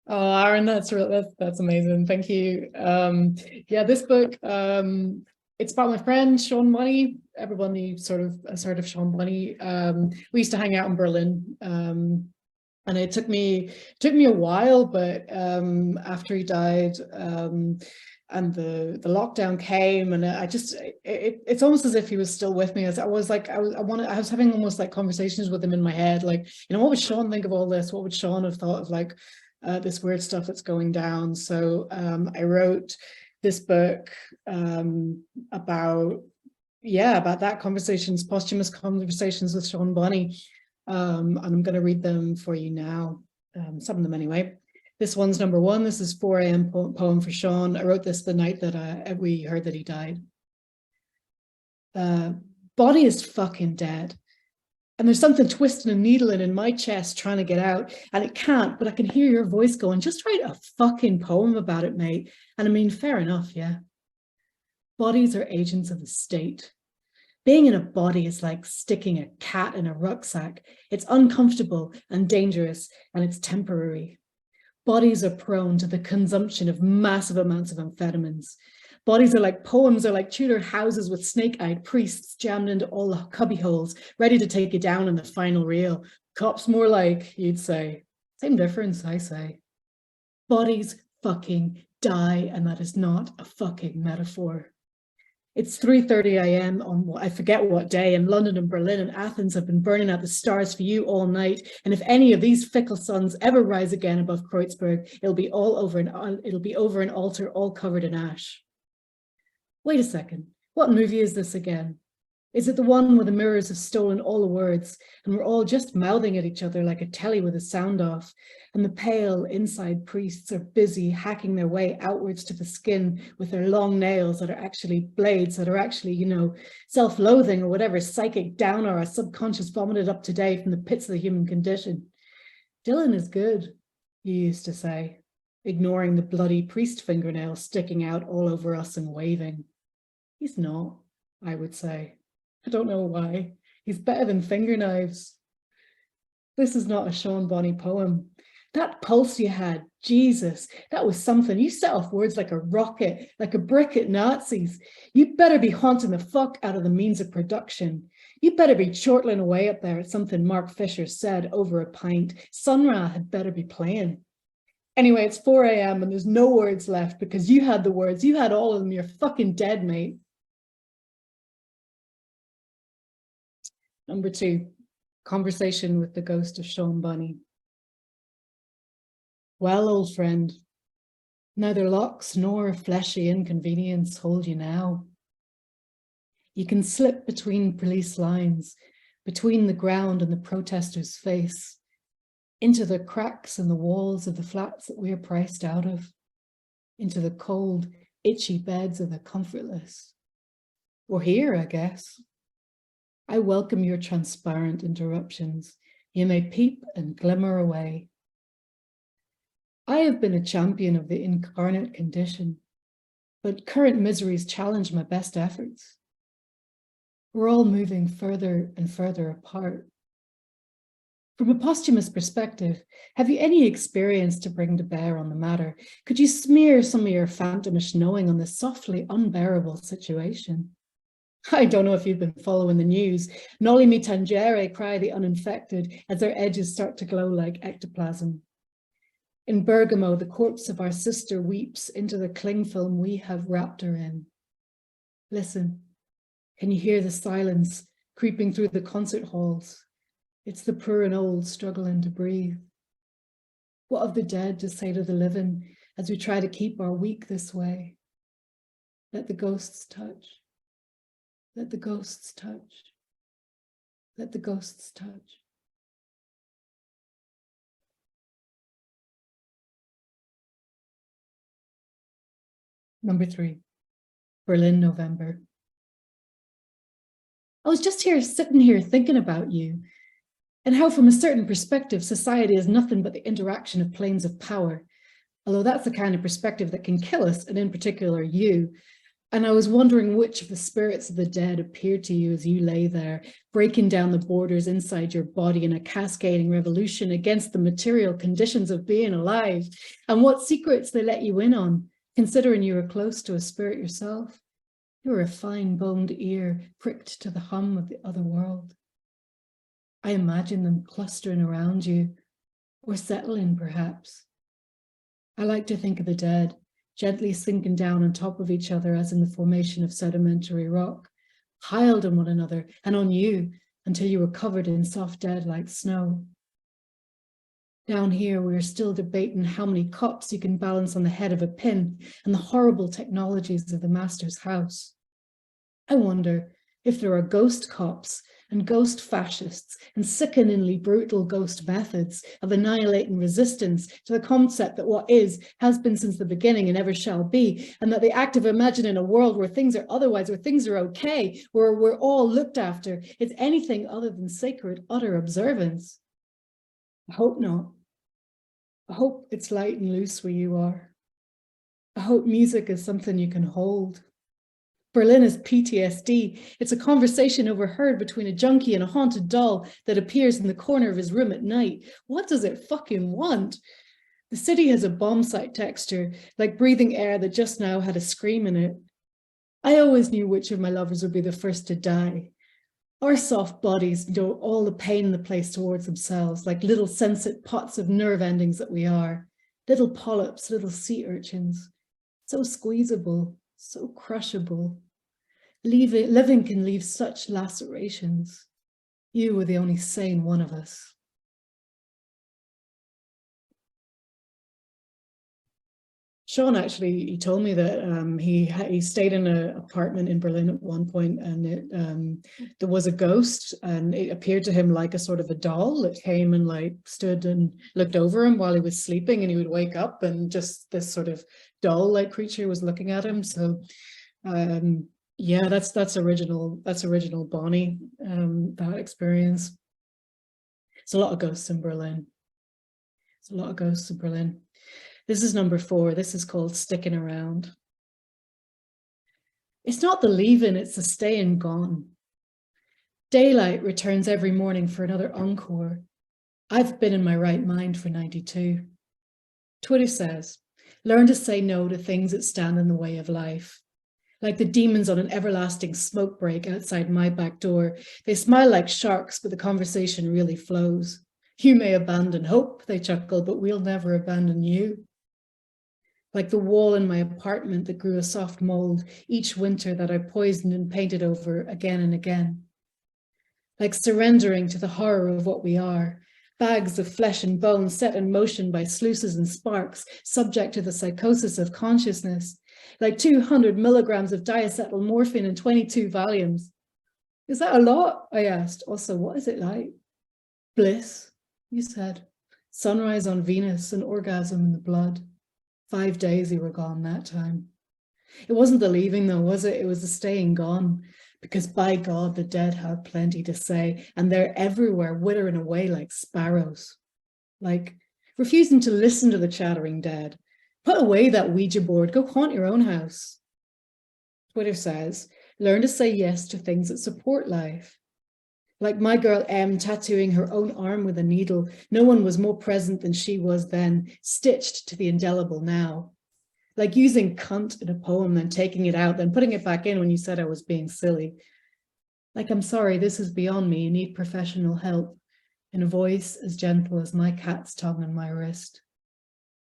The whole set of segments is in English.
Oh, Aaron, that's amazing. Thank you. Yeah, this book, it's about my friend Sean Bonney. Everybody sort of has heard of Sean Bonney. We used to hang out in Berlin. And it took me a while, but after he died, and the lockdown came, and it's almost as if he was still with me. As I was like, I was having almost like conversations with him in my head, like, what would Sean think of all this? What would Sean have thought of like this weird stuff that's going down? So I wrote this book about that conversations, posthumous conversations with Sean Bonney. And I'm going to read them for you now, some of them anyway. This one's number one. This is 4 a.m. poem for Sean. I wrote this the night that we heard that he died. Body is fucking dead. And there's something twisting and needling in my chest trying to get out. And it can't, but I can hear your voice going, just write a fucking poem about it, mate. And I mean, fair enough, yeah. Bodies are agents of the state. Being in a body is like sticking a cat in a rucksack. It's uncomfortable and dangerous, and it's temporary. Bodies are prone to the consumption of massive amounts of amphetamines. Bodies are like poems, are like Tudor houses with snake-eyed priests jammed into all the cubbyholes, ready to take you down in the final reel. Cops more like, you'd say. Same difference, I say. Bodies fucking die, and that is not a fucking metaphor. It's 3:30 a.m. on I forget what day, and London and Berlin and Athens have been burning out the stars for you all night. And if any of these fickle suns ever rise again above Kreuzberg, it'll be over an altar all covered in ash. Wait a second, what movie is this again? Is it the one where the mirrors have stolen all the words and we're all just mouthing at each other like a telly with the sound off, and the pale inside priests are busy hacking their way outwards to the skin with their long nails that are actually blades, that are actually, self-loathing or whatever psychic downer our subconscious vomited up today from the pits of the human condition? Dylan is good, you used to say, ignoring the bloody priest fingernails sticking out all over us and waving. He's not, I would say. I don't know why. He's better than finger knives. This is not a Sean Bonney poem. That pulse you had, Jesus, that was something. You set off words like a rocket, like a brick at Nazis. You better be haunting the fuck out of the means of production. You better be chortling away up there at something Mark Fisher said over a pint. Sun Ra had better be playing. Anyway, it's 4 a.m. and there's no words left because you had the words. You had all of them. You're fucking dead, mate. Number 2, conversation with the ghost of Sean Bonney. Well, old friend, neither locks nor fleshy inconvenience hold you now. You can slip between police lines, between the ground and the protester's face, into the cracks in the walls of the flats that we are priced out of, into the cold, itchy beds of the comfortless. Or here, I guess. I welcome your transparent interruptions. You may peep and glimmer away. I have been a champion of the incarnate condition, but current miseries challenge my best efforts. We're all moving further and further apart. From a posthumous perspective, have you any experience to bring to bear on the matter? Could you smear some of your phantomish knowing on this softly unbearable situation? I don't know if you've been following the news. Noli me tangere, cry the uninfected, as their edges start to glow like ectoplasm. In Bergamo, the corpse of our sister weeps into the cling film we have wrapped her in. Listen, can you hear the silence creeping through the concert halls? It's the poor and old struggling to breathe. What of the dead to say to the living as we try to keep our week this way? Let the ghosts touch. Let the ghosts touch. Let the ghosts touch. Number 3, Berlin, November. I was just sitting here thinking about you and how from a certain perspective, society is nothing but the interaction of planes of power. Although that's the kind of perspective that can kill us, and in particular you. And I was wondering which of the spirits of the dead appeared to you as you lay there, breaking down the borders inside your body in a cascading revolution against the material conditions of being alive, and what secrets they let you in on, considering you were close to a spirit yourself. You were a fine-boned ear pricked to the hum of the other world. I imagine them clustering around you, or settling perhaps. I like to think of the dead, gently sinking down on top of each other as in the formation of sedimentary rock, piled on one another and on you until you were covered in soft dead like snow. Down here, we are still debating how many cups you can balance on the head of a pin and the horrible technologies of the master's house. I wonder if there are ghost cops and ghost fascists and sickeningly brutal ghost methods of annihilating resistance to the concept that what is has been since the beginning and ever shall be, and that the act of imagining a world where things are otherwise, where things are okay, where we're all looked after, is anything other than sacred, utter observance. I hope not. I hope it's light and loose where you are. I hope music is something you can hold. Berlin is PTSD. It's a conversation overheard between a junkie and a haunted doll that appears in the corner of his room at night. What does it fucking want? The city has a bomb site texture, like breathing air that just now had a scream in it. I always knew which of my lovers would be the first to die. Our soft bodies know all the pain the place towards themselves, like little sensate pots of nerve endings that we are. Little polyps, little sea urchins. So squeezable. So crushable. Living can leave such lacerations. You were the only sane one of us. Sean actually, he told me that he stayed in an apartment in Berlin at one point, and there was a ghost, and it appeared to him like a sort of a doll that came and like stood and looked over him while he was sleeping, and he would wake up and just this sort of doll-like creature was looking at him. So yeah, that's original Bonney, that experience. It's a lot of ghosts in Berlin. It's a lot of ghosts in Berlin. This is number 4. This is called Sticking Around. It's not the leaving, it's the staying gone. Daylight returns every morning for another encore. I've been in my right mind for 92. Twitter says, learn to say no to things that stand in the way of life. Like the demons on an everlasting smoke break outside my back door. They smile like sharks, but the conversation really flows. You may abandon hope, they chuckle, but we'll never abandon you. Like the wall in my apartment that grew a soft mold each winter that I poisoned and painted over again and again. Like surrendering to the horror of what we are, bags of flesh and bone set in motion by sluices and sparks, subject to the psychosis of consciousness, like 200 milligrams of diacetyl morphine and 22 Valiums. Is that a lot? I asked. Also, what is it like? Bliss, you said. Sunrise on Venus, an orgasm in the blood. 5 days you were gone that time. It wasn't the leaving though, was it? It was the staying gone. Because by God, the dead have plenty to say, and they're everywhere, withering away like sparrows. Like refusing to listen to the chattering dead. Put away that Ouija board, go haunt your own house. Twitter says, learn to say yes to things that support life. Like my girl M tattooing her own arm with a needle, no one was more present than she was then, stitched to the indelible now. Like using cunt in a poem, then taking it out, then putting it back in when you said I was being silly. Like, I'm sorry, this is beyond me, you need professional help, in a voice as gentle as my cat's tongue on my wrist.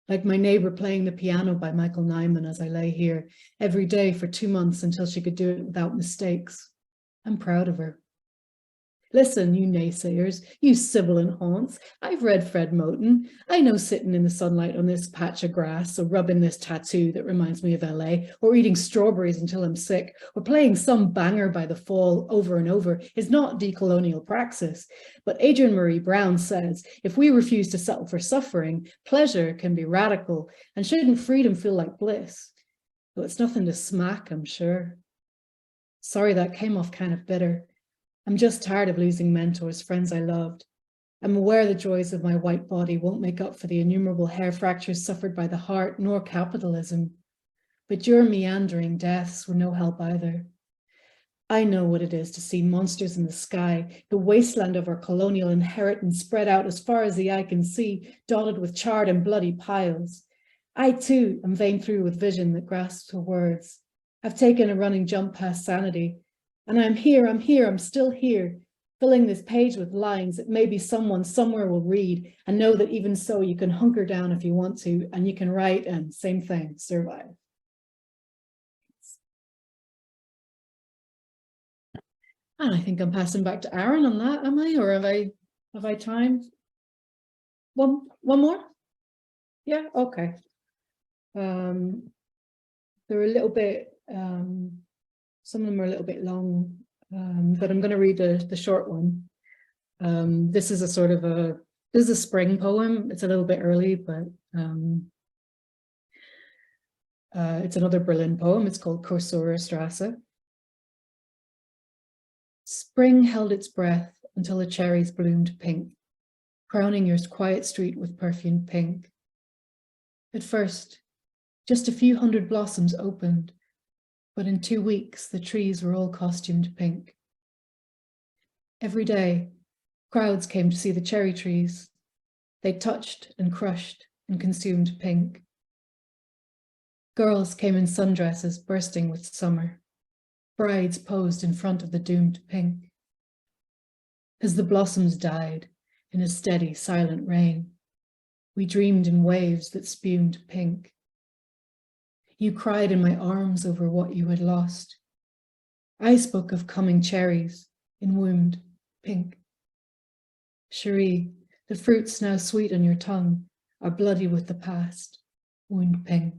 Like my neighbor playing the piano by Michael Nyman as I lay here every day for 2 months until she could do it without mistakes. I'm proud of her. Listen, you naysayers, you sibilant haunts, I've read Fred Moten. I know sitting in the sunlight on this patch of grass, or rubbing this tattoo that reminds me of LA, or eating strawberries until I'm sick, or playing some banger by the fall over and over is not decolonial praxis. But Adrienne Marie Brown says, if we refuse to settle for suffering, pleasure can be radical, and shouldn't freedom feel like bliss? Well, it's nothing to smack, I'm sure. Sorry, that came off kind of bitter. I'm just tired of losing mentors, friends I loved. I'm aware the joys of my white body won't make up for the innumerable hair fractures suffered by the heart, nor capitalism. But your meandering deaths were no help either. I know what it is to see monsters in the sky, the wasteland of our colonial inheritance spread out as far as the eye can see, dotted with charred and bloody piles. I too am veined through with vision that grasps for words. I've taken a running jump past sanity, and I'm still here, filling this page with lines that maybe someone somewhere will read, and know that even so you can hunker down if you want to, and you can write and, same thing, survive. And I think I'm passing back to Aaron on that, am I? Or have I time? One more? Yeah, okay. They're a little bit, some of them are a little bit long, but I'm going to read the short one. This is a sort of this is a spring poem. It's a little bit early, but it's another Berlin poem. It's called Kursora Strasse. Spring held its breath until the cherries bloomed pink, crowning your quiet street with perfumed pink. At first, just a few hundred blossoms opened, but in 2 weeks, the trees were all costumed pink. Every day, crowds came to see the cherry trees. They touched and crushed and consumed pink. Girls came in sundresses bursting with summer. Brides posed in front of the doomed pink. As the blossoms died in a steady, silent rain, we dreamed in waves that spumed pink. You cried in my arms over what you had lost. I spoke of coming cherries in wound pink. Cherie, the fruits now sweet on your tongue are bloody with the past, wound pink.